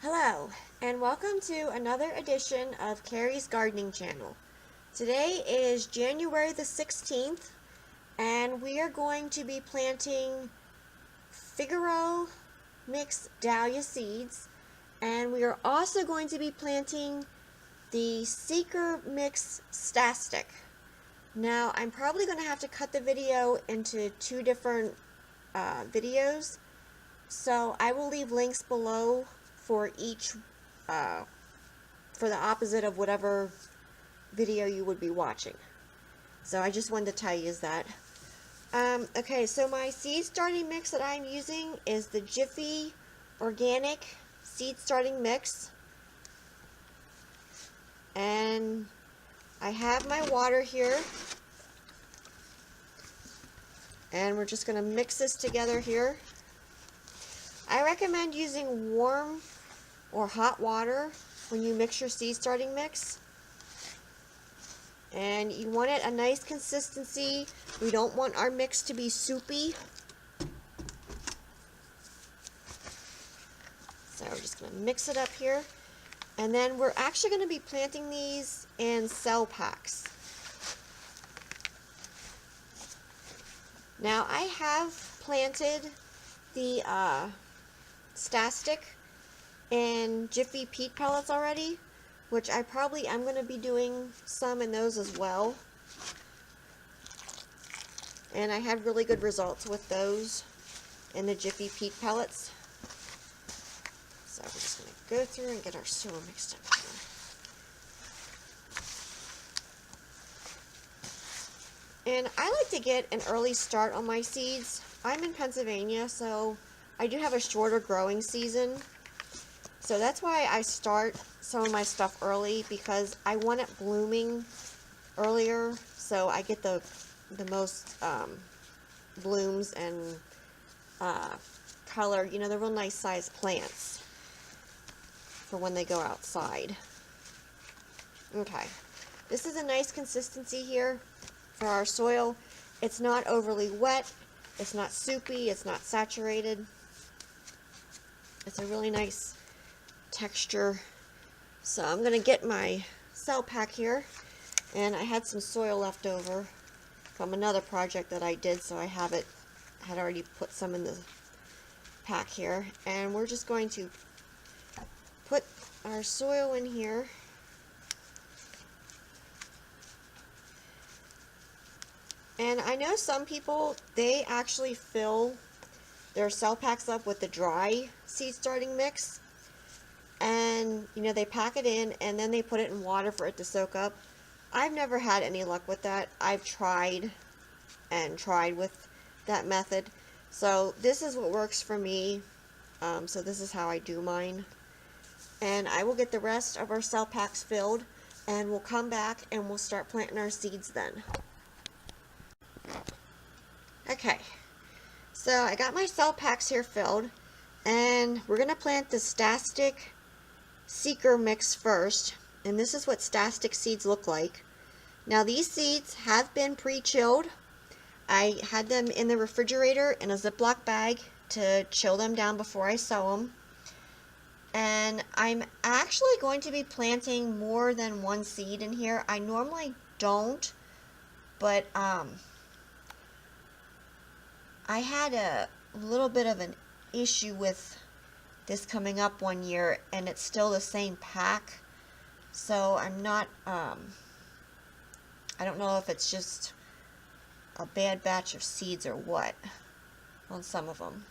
Hello, and welcome to another edition of Carrie's Gardening Channel. Today is January the 16th, and we are going to be planting Figaro mixed dahlia seeds, and we are also going to be planting the Seeker mix Statice. Now, I'm probably going to have to cut the video into two different videos, so I will leave links below for each, for the opposite of whatever video you would be watching. So I just wanted to tell you that. Okay, so my seed starting mix that I'm using is the Jiffy Organic Seed Starting Mix. And I have my water here. And we're just going to mix this together here. I recommend using warm or hot water when you mix your seed starting mix. And you want it a nice consistency. We don't want our mix to be soupy. So we're just going to mix it up here. And then we're actually going to be planting these in cell packs. Now I have planted the Statice and Jiffy peat pellets already, which I probably am going to be doing some in those as well. And I had really good results with those in the Jiffy peat pellets. So we're just going to go through and get our soil mixed up here. And I like to get an early start on my seeds. I'm in Pennsylvania, so I do have a shorter growing season. So that's why I start some of my stuff early, because I want it blooming earlier, so I get the most blooms and color. You know, they're real nice sized plants for when they go outside. Okay, this is a nice consistency here for our soil. It's not overly wet, it's not soupy, it's not saturated. It's a really nice texture. So I'm going to get my cell pack here, and I had some soil left over from another project that I did, so I had already put some in the pack here, and we're just going to put our soil in here. And I know some people, they actually fill their cell packs up with the dry seed starting mix, and you know, they pack it in and then they put it in water for it to soak up. I've never had any luck with that. I've tried and tried with that method, so this is what works for me. So this is how I do mine, and I will get the rest of our cell packs filled, and we'll come back and we'll start planting our seeds then. Okay, so I got my cell packs here filled, and we're going to plant the Statice Seeker mix first, and this is what Statice seeds look like. Now these seeds have been pre-chilled. I had them in the refrigerator in a Ziploc bag to chill them down before I sow them. And I'm actually going to be planting more than one seed in here. I normally don't, but I had a little bit of an issue with this coming up one year, and it's still the same pack, so I'm not, I don't know if it's just a bad batch of seeds or what on some of them.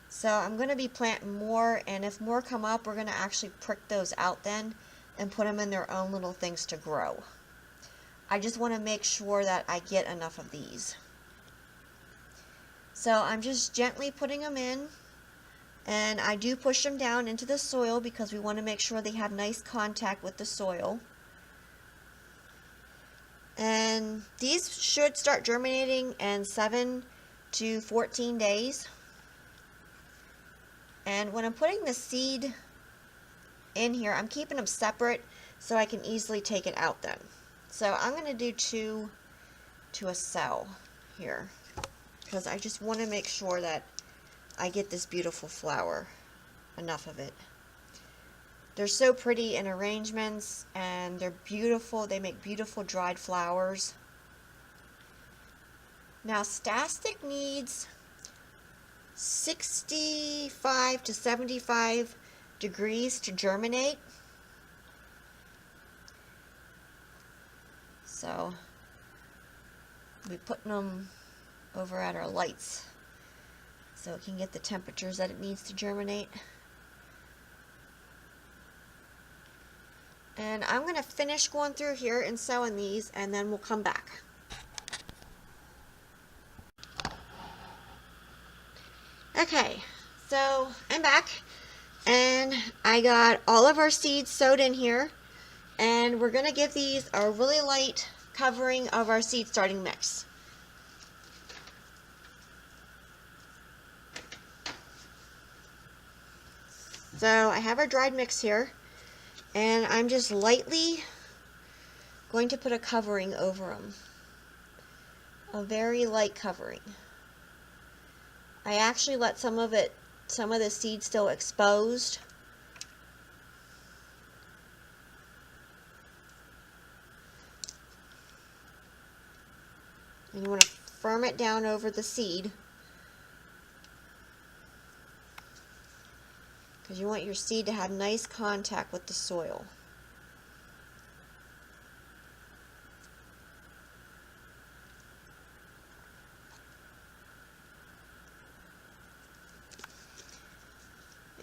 So I'm going to be planting more, and if more come up, we're going to actually prick those out then and put them in their own little things to grow. I just want to make sure that I get enough of these. So I'm just gently putting them in, and I do push them down into the soil because we want to make sure they have nice contact with the soil. And these should start germinating in 7 to 14 days. And when I'm putting the seed in here, I'm keeping them separate so I can easily take it out then. So I'm going to do 2 to a cell here, because I just want to make sure that I get this beautiful flower, enough of it. They're so pretty in arrangements, and they're beautiful. They make beautiful dried flowers. Now, Statice needs 65 to 75 degrees to germinate. So, we'll be putting them over at our lights so it can get the temperatures that it needs to germinate. And I'm going to finish going through here and sewing these, and then we'll come back. Okay, so I'm back, and I got all of our seeds sewed in here, and we're going to give these a really light covering of our seed starting mix. So I have our dried mix here, and I'm just lightly going to put a covering over them. A very light covering. I actually let some of the seeds still exposed. And you want to firm it down over the seed, because you want your seed to have nice contact with the soil.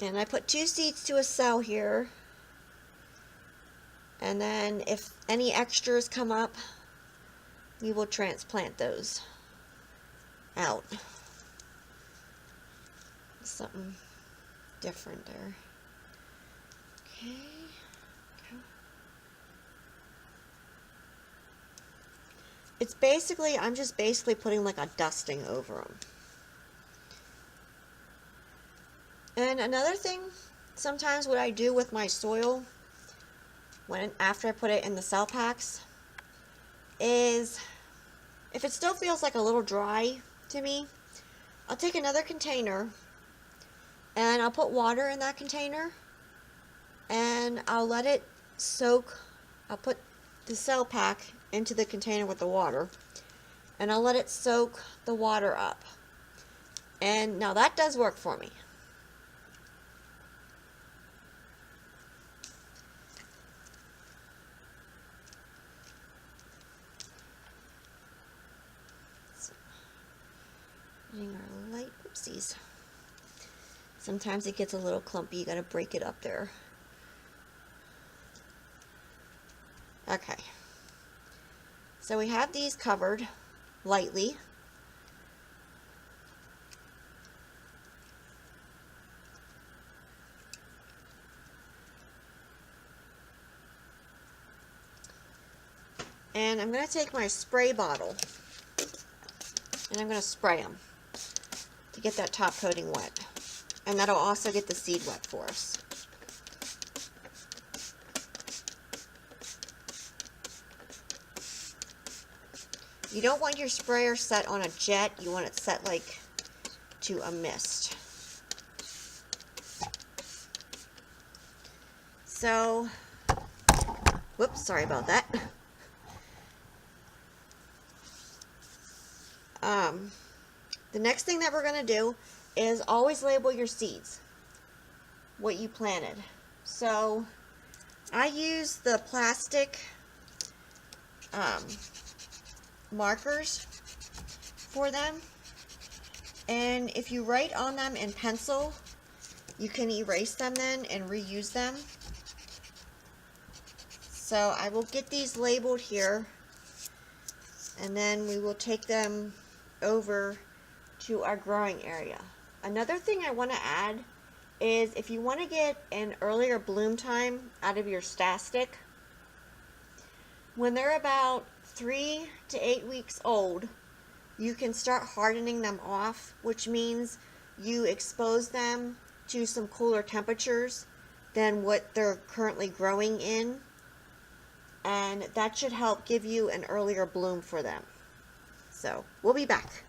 And I put 2 seeds to a cell here, and then if any extras come up, we will transplant those out. Something different there. Okay. It's basically, I'm just basically putting like a dusting over them. And another thing, sometimes what I do with my soil, after I put it in the cell packs, is if it still feels like a little dry to me, I'll take another container and I'll put water in that container, and I'll let it soak. I'll put the cell pack into the container with the water, and I'll let it soak the water up. And now that does work for me. Getting our light, oopsies. Sometimes it gets a little clumpy, you gotta break it up there. Okay. So we have these covered lightly. And I'm gonna take my spray bottle and I'm gonna spray them to get that top coating wet. And that'll also get the seed wet for us. You don't want your sprayer set on a jet, you want it set like to a mist. So, whoops, sorry about that. The next thing that we're going to do is always label your seeds, what you planted. So I use the plastic markers for them, and if you write on them in pencil, you can erase them then and reuse them. So I will get these labeled here, and then we will take them over to our growing area. Another thing I want to add is if you want to get an earlier bloom time out of your Statice, when they're about 3 to 8 weeks old, you can start hardening them off, which means you expose them to some cooler temperatures than what they're currently growing in, and that should help give you an earlier bloom for them. So we'll be back.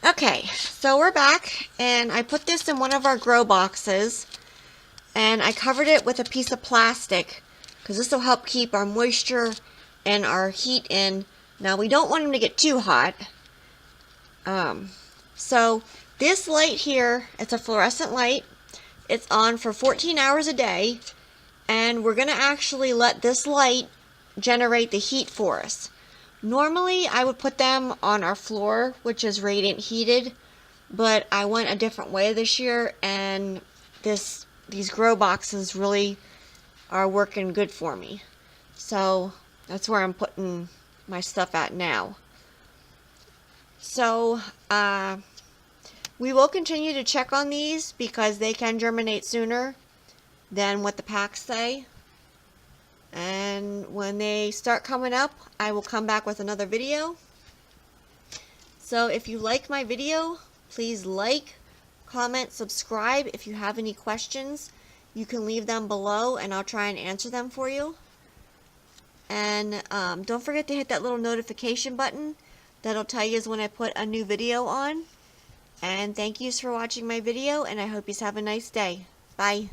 Okay, so we're back, and I put this in one of our grow boxes, and I covered it with a piece of plastic because this will help keep our moisture and our heat in. Now we don't want them to get too hot. So this light here, it's a fluorescent light. It's on for 14 hours a day, and we're going to actually let this light generate the heat for us. Normally I would put them on our floor, which is radiant heated, but I went a different way this year, and these grow boxes really are working good for me. So that's where I'm putting my stuff at now. So we will continue to check on these because they can germinate sooner than what the packs say. And when they start coming up, I will come back with another video. So if you like my video, please like, comment, subscribe. If you have any questions, you can leave them below and I'll try and answer them for you. And don't forget to hit that little notification button. That'll tell you when I put a new video on. And thank you for watching my video, and I hope you have a nice day. Bye.